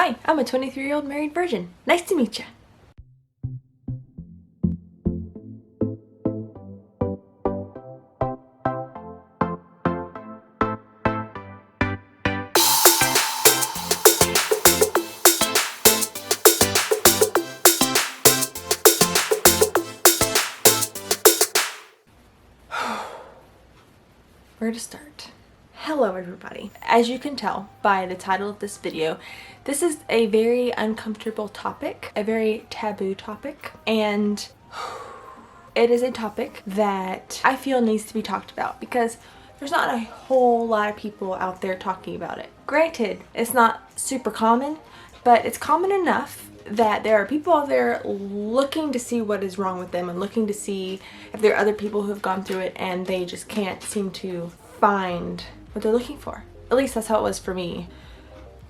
Hi, I'm a 23-year-old married virgin. Nice to meet you. Where to start? Hello everybody. As you can tell by the title of this video, this is a very uncomfortable topic, a very taboo topic, and it is a topic that I feel needs to be talked about because there's not a whole lot of people out there talking about it. Granted, it's not super common, but it's common enough that there are people out there looking to see what is wrong with them and looking to see if there are other people who have gone through it and they just can't seem to find what they're looking for. At least that's how it was for me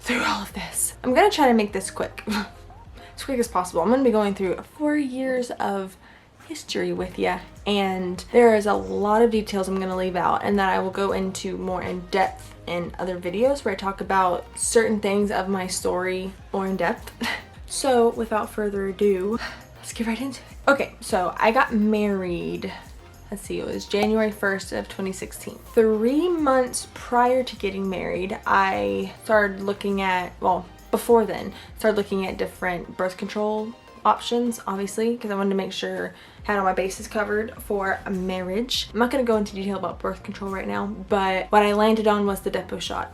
through all of this. I'm gonna try to make this quick, as quick as possible. I'm gonna be going through 4 years of history with you, and there is a lot of details I'm gonna leave out and that I will go into more in depth in other videos where I talk about certain things of my story more in depth. So without further ado, let's get right into it. Okay, so I got married, let's see, it was January 1st of 2016. 3 months prior to getting married, I started looking at, well, before then, started looking at different birth control options, obviously, because I wanted to make sure I had all my bases covered for a marriage. I'm not going to go into detail about birth control right now, but what I landed on was the Depo shot.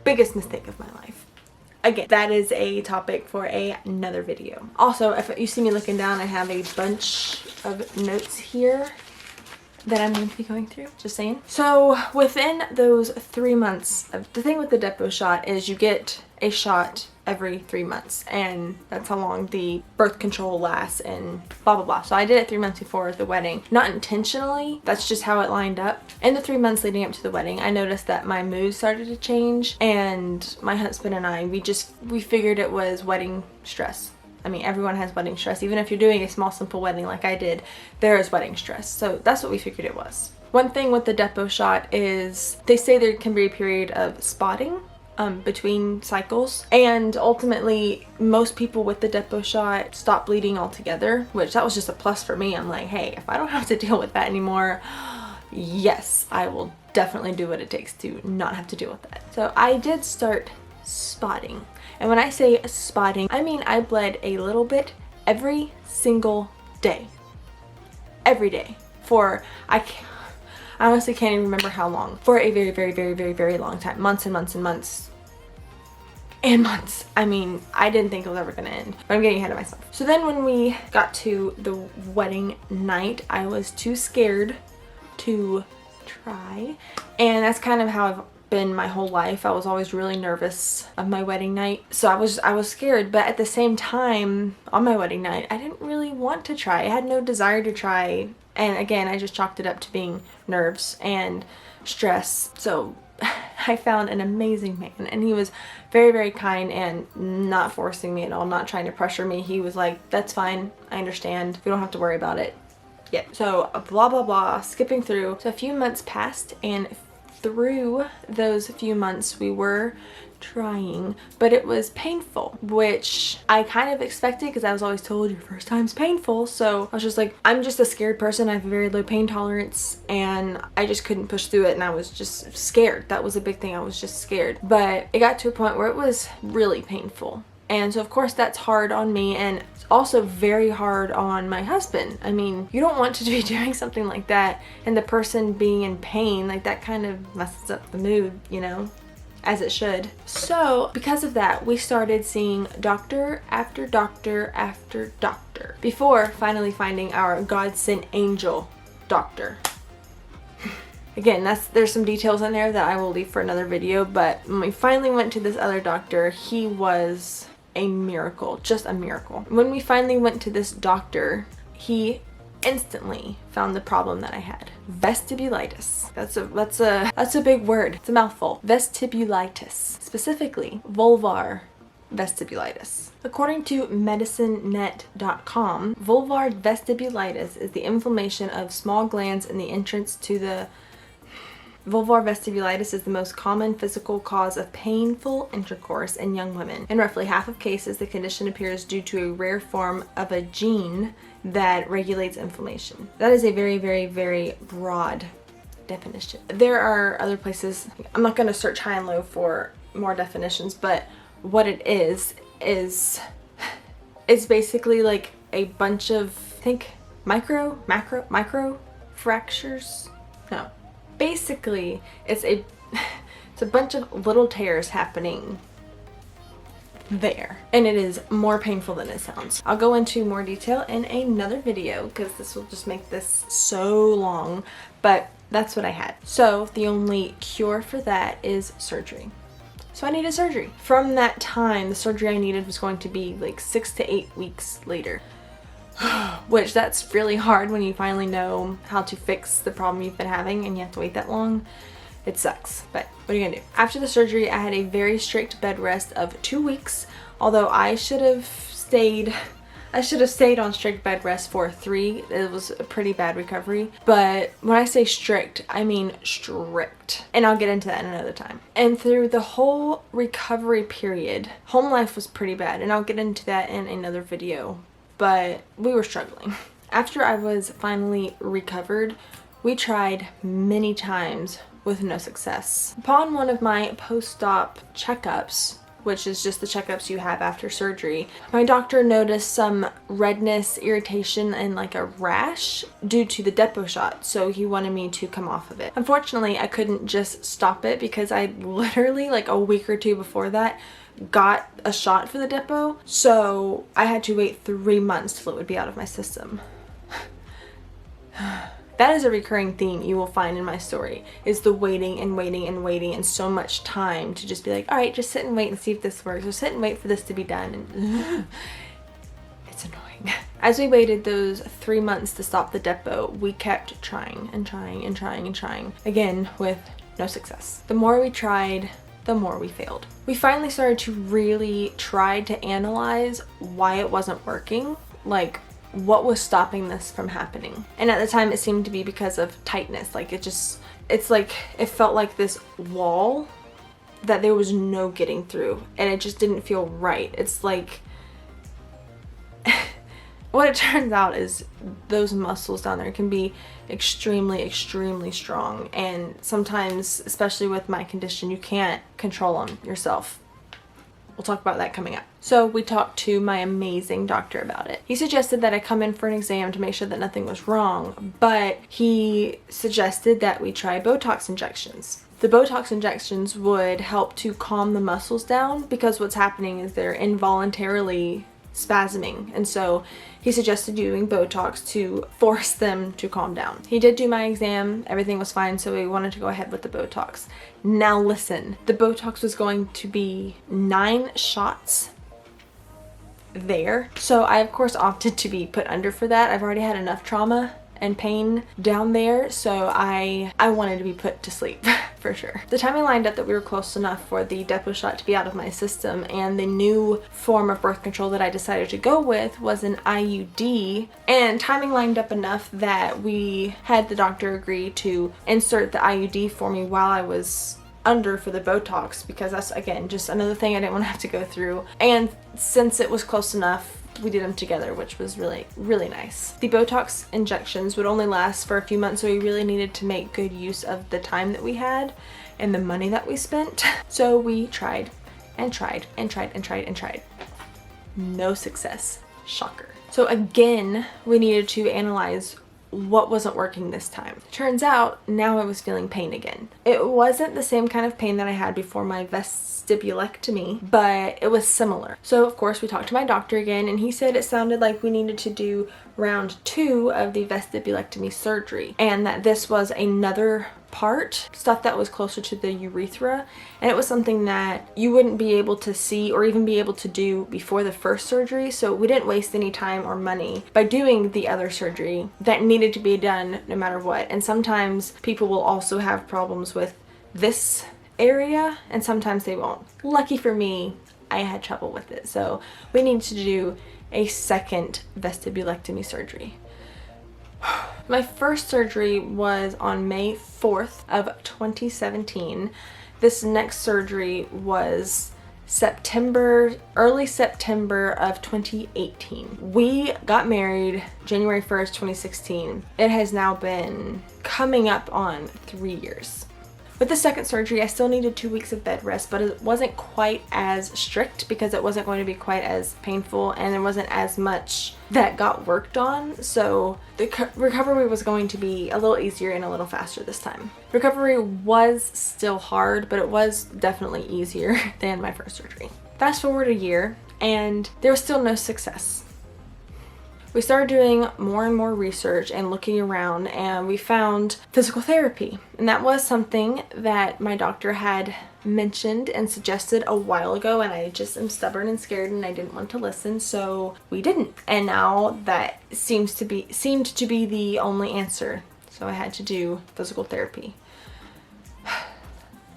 Biggest mistake of my life. Again, that is a topic for another video. Also, if you see me looking down, I have a bunch of notes here that I'm going to be going through, just saying. So within those 3 months, the thing with the Depo shot is you get a shot every 3 months, and that's how long the birth control lasts and blah blah blah. So I did it 3 months before the wedding, not intentionally, that's just how it lined up. In the 3 months leading up to the wedding, I noticed that my mood started to change, and my husband and I, we figured it was wedding stress. I mean, everyone has wedding stress. Even if you're doing a small simple wedding like I did, there is wedding stress. So that's what we figured it was. One thing with the Depo shot is they say there can be a period of spotting between cycles, and ultimately most people with the Depo shot stop bleeding altogether, which that was just a plus for me. I'm like, hey, if I don't have to deal with that anymore, yes, I will definitely do what it takes to not have to deal with that. So I did start spotting, and when I say spotting, I mean I bled a little bit every single day, every day for I honestly can't even remember how long, for a very long time, months and months and months and months. I mean, I didn't think it was ever gonna end, but I'm getting ahead of myself. So then when we got to the wedding night, I was too scared to try, and that's kind of how I've been my whole life. I was always really nervous of my wedding night, so I was scared, but at the same time on my wedding night I didn't really want to try. I had no desire to try, and again I just chalked it up to being nerves and stress. So I found an amazing man, and he was very kind and not forcing me at all, not trying to pressure me. He was like, that's fine, I understand, we don't have to worry about it yet. So blah blah blah, skipping through. So a few months passed, and through those few months we were trying, but it was painful, which I kind of expected because I was always told your first time's painful. So I was just like, I'm just a scared person. I have a very low pain tolerance, and I just couldn't push through it, and I was just scared. That was a big thing. I was just scared. But it got to a point where it was really painful, and so of course that's hard on me, and it's also very hard on my husband. I mean, you don't want to be doing something like that and the person being in pain. Like, that kind of messes up the mood, you know, as it should. So because of that, we started seeing doctor after doctor after doctor before finally finding our God-sent angel doctor. Again, there's some details in there that I will leave for another video, but when we finally went to this other doctor, he was a miracle, just a miracle. When we finally went to this doctor, he instantly found the problem that I had. Vestibulitis. That's a big word. It's a mouthful. Vestibulitis. Specifically, vulvar vestibulitis. According to medicinenet.com, vulvar vestibulitis is the inflammation of small glands in the entrance to the Vulvar vestibulitis is the most common physical cause of painful intercourse in young women. In roughly half of cases, the condition appears due to a rare form of a gene that regulates inflammation. That is a very, very, very broad definition. There are other places. I'm not going to search high and low for more definitions, but what it is it's basically like a bunch of, I think, micro fractures. No, basically it's a bunch of little tears happening there, and it is more painful than it sounds. I'll go into more detail in another video because this will just make this so long, but that's what I had. So the only cure for that is surgery. So I needed surgery. From that time, the surgery I needed was going to be like 6 to 8 weeks later. Which that's really hard when you finally know how to fix the problem you've been having and you have to wait that long. It sucks, but what are you gonna do? After the surgery, I had a very strict bed rest of 2 weeks, although I should have stayed on strict bed rest for 3. It was a pretty bad recovery. But when I say strict, I mean strict. And I'll get into that another time. And through the whole recovery period, home life was pretty bad. And I'll get into that in another video. But we were struggling. After I was finally recovered, we tried many times with no success. Upon one of my post-op checkups, which is just the checkups you have after surgery, my doctor noticed some redness, irritation, and like a rash due to the depot shot, so he wanted me to come off of it. Unfortunately, I couldn't just stop it because I literally, like a week or 2 before that, got a shot for the depot, so I had to wait 3 months till it would be out of my system. That is a recurring theme you will find in my story, is the waiting and waiting and waiting and so much time to just be like, all right, just sit and wait and see if this works, or sit and wait for this to be done. And it's annoying. As we waited those 3 months to stop the depot, we kept trying and trying and trying and trying, again with no success. The more we tried, the more we failed. We finally started to really try to analyze why it wasn't working, like what was stopping this from happening. And at the time it seemed to be because of tightness. Like it's like it felt like this wall that there was no getting through, and it just didn't feel right. It's like what it turns out is those muscles down there can be extremely strong, and sometimes, especially with my condition, you can't control them yourself. We'll talk about that coming up. So we talked to my amazing doctor about it. He suggested that I come in for an exam to make sure that nothing was wrong, but he suggested that we try Botox injections. The Botox injections would help to calm the muscles down because what's happening is they're involuntarily spasming, and so he suggested doing Botox to force them to calm down. He did do my exam, everything was fine, so we wanted to go ahead with the Botox. Now listen, the Botox was going to be 9 shots there, so I of course opted to be put under for that. I've already had enough trauma and pain down there, so I wanted to be put to sleep for sure. The timing lined up that we were close enough for the depot shot to be out of my system, and the new form of birth control that I decided to go with was an IUD, and timing lined up enough that we had the doctor agree to insert the IUD for me while I was under for the Botox, because that's again just another thing I didn't want to have to go through, and since it was close enough, we did them together, which was really nice. The Botox injections would only last for a few months, so we really needed to make good use of the time that we had and the money that we spent. So we tried and tried and tried and tried and tried. No success. Shocker. So again, we needed to analyze what wasn't working this time. Turns out now I was feeling pain again. It wasn't the same kind of pain that I had before my vestibulectomy, but it was similar. So of course we talked to my doctor again, and he said it sounded like we needed to do round 2 of the vestibulectomy surgery, and that this was another part, stuff that was closer to the urethra, and it was something that you wouldn't be able to see or even be able to do before the first surgery, so we didn't waste any time or money by doing the other surgery that needed to be done no matter what. And sometimes people will also have problems with this area and sometimes they won't. Lucky for me, I had trouble with it, so we needed to do a second vestibulectomy surgery. My first surgery was on May 4th of 2017. This next surgery was early September of 2018. We got married January 1st, 2016. It has now been coming up on 3 years. With the second surgery, I still needed 2 weeks of bed rest, but it wasn't quite as strict because it wasn't going to be quite as painful and there wasn't as much that got worked on. So the recovery was going to be a little easier and a little faster this time. Recovery was still hard, but it was definitely easier than my first surgery. Fast forward a year and there was still no success. We started doing more and more research and looking around, and we found physical therapy. And that was something that my doctor had mentioned and suggested a while ago, and I just am stubborn and scared and I didn't want to listen, so we didn't. And now that seemed to be the only answer. So I had to do physical therapy.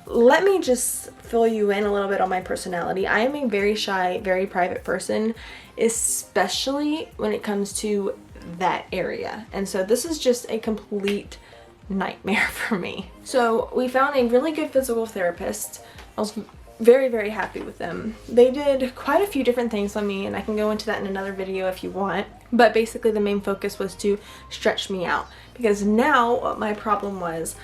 Let me just fill you in a little bit on my personality. I am a very shy, very private person, especially when it comes to that area. And so this is just a complete nightmare for me. So we found a really good physical therapist. I was very, very happy with them. They did quite a few different things on me, and I can go into that in another video if you want. But basically the main focus was to stretch me out, because now what my problem was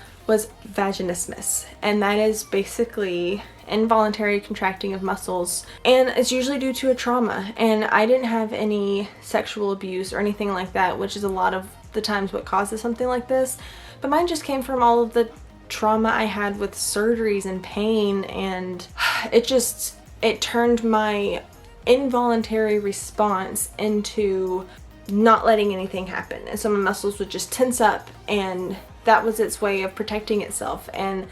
vaginismus, and that is basically involuntary contracting of muscles, and it's usually due to a trauma. And I didn't have any sexual abuse or anything like that, which is a lot of the times what causes something like this, but mine just came from all of the trauma I had with surgeries and pain, and it turned my involuntary response into not letting anything happen, and so my muscles would just tense up, and that was its way of protecting itself. And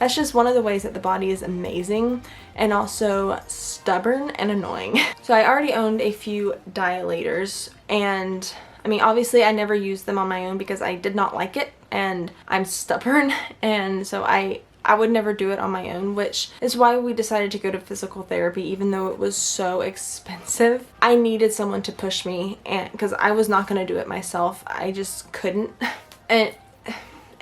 that's just one of the ways that the body is amazing and also stubborn and annoying. So I already owned a few dilators, and I mean, obviously I never used them on my own because I did not like it and I'm stubborn, and so I would never do it on my own, which is why we decided to go to physical therapy, even though it was so expensive. I needed someone to push me, and because I was not going to do it myself. I just couldn't. And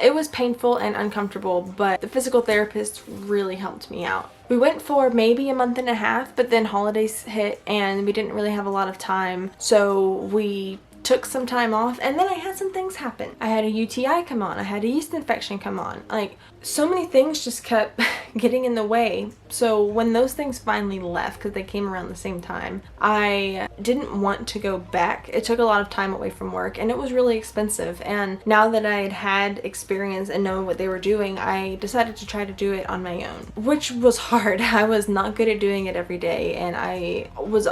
it was painful and uncomfortable, but the physical therapist really helped me out. We went for maybe a month and a half, but then holidays hit and we didn't really have a lot of time. So we took some time off, and then I had some things happen. I had a UTI come on, I had a yeast infection come on. Like, so many things just kept getting in the way. So when those things finally left, because they came around the same time, I didn't want to go back. It took a lot of time away from work and it was really expensive. And now that I had experience and know what they were doing, I decided to try to do it on my own, which was hard. I was not good at doing it every day, and I was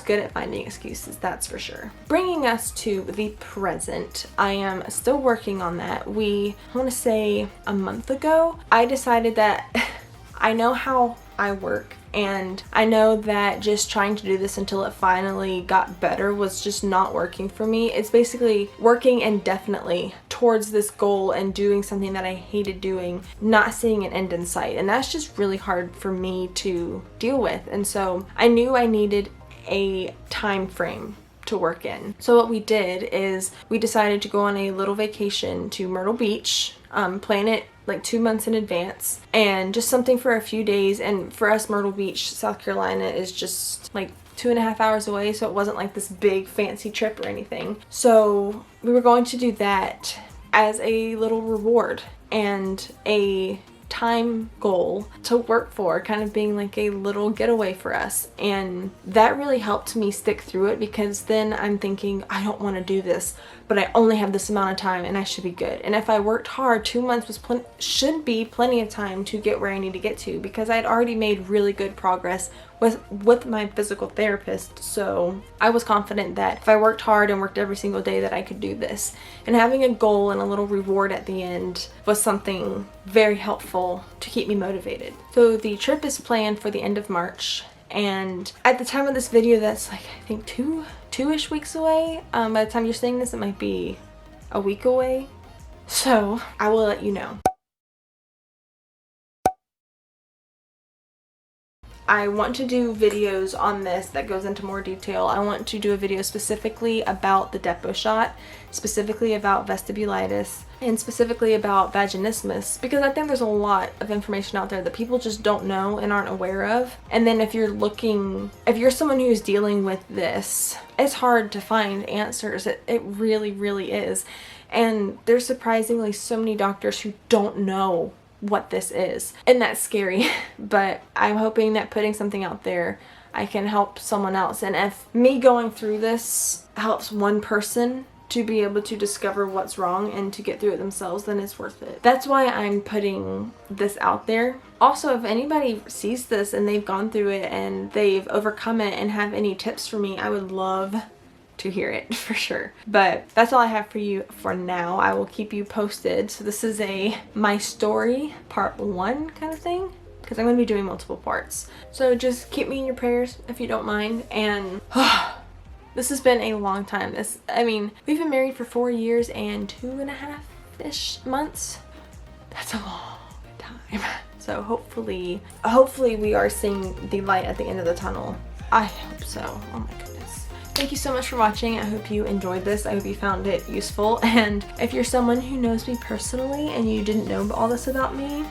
good at finding excuses, that's for sure. Bringing us to the present, I am still working on that. I want to say a month ago, I decided that I know how I work, and I know that just trying to do this until it finally got better was just not working for me. It's basically working indefinitely towards this goal and doing something that I hated doing, not seeing an end in sight, and that's just really hard for me to deal with. And so I knew I needed a time frame to work in. So what we did is we decided to go on a little vacation to Myrtle Beach, plan it like 2 months in advance, and just something for a few days. And for us, Myrtle Beach, South Carolina is just like 2.5 hours away, so it wasn't like this big fancy trip or anything. So we were going to do that as a little reward and a time goal to work for, kind of being like a little getaway for us. And that really helped me stick through it, because then I'm thinking, I don't want to do this, but I only have this amount of time and I should be good. And if I worked hard, 2 months should be plenty of time to get where I need to get to, because I had already made really good progress with my physical therapist. So I was confident that if I worked hard and worked every single day, that I could do this. And having a goal and a little reward at the end was something very helpful to keep me motivated. So the trip is planned for the end of March, and at the time of this video, that's like, I think two-ish weeks away. By the time you're seeing this, it might be a week away. So I will let you know. I want to do videos on this that goes into more detail. I want to do a video specifically about the depot shot, specifically about vestibulitis, and specifically about vaginismus, because I think there's a lot of information out there that people just don't know and aren't aware of. And then if you're someone who's dealing with this, it's hard to find answers. It really, really is. And there's surprisingly so many doctors who don't know what this is, and that's scary. But I'm hoping that putting something out there, I can help someone else, and if me going through this helps one person to be able to discover what's wrong and to get through it themselves, then it's worth it. That's why I'm putting this out there. Also, if anybody sees this and they've gone through it and they've overcome it and have any tips for me, I would love to hear it for sure. But that's all I have for you for now. I will keep you posted. So this is my story part 1 kind of thing, because I'm going to be doing multiple parts. So just keep me in your prayers if you don't mind. And this has been a long time. We've been married for 4 years and 2.5-ish months. That's a long time. So hopefully we are seeing the light at the end of the tunnel. I hope so. Oh my goodness. Thank you so much for watching. I hope you enjoyed this. I hope you found it useful. And if you're someone who knows me personally and you didn't know all this about me,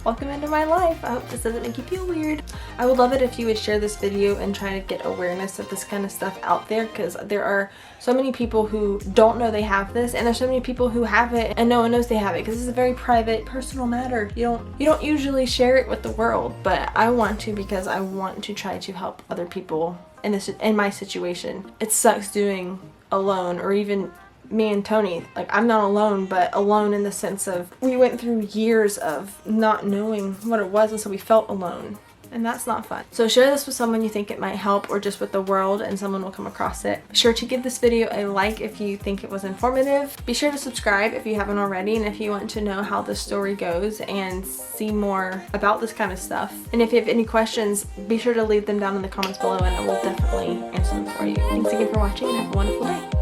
welcome into my life. I hope this doesn't make you feel weird. I would love it if you would share this video and try to get awareness of this kind of stuff out there, because there are so many people who don't know they have this, and there's so many people who have it and no one knows they have it, because this is a very private, personal matter. You don't usually share it with the world, but I want to, because I want to try to help other people in my situation. It sucks doing alone, or even me and Tony, like, I'm not alone, but alone in the sense of we went through years of not knowing what it was, and so we felt alone, and that's not fun. So share this with someone you think it might help, or just with the world, and someone will come across it. Be sure to give this video a like if you think it was informative. Be sure to subscribe if you haven't already, and if you want to know how the story goes and see more about this kind of stuff. And if you have any questions, be sure to leave them down in the comments below, and I will definitely answer them for you. Thanks again for watching, and have a wonderful day.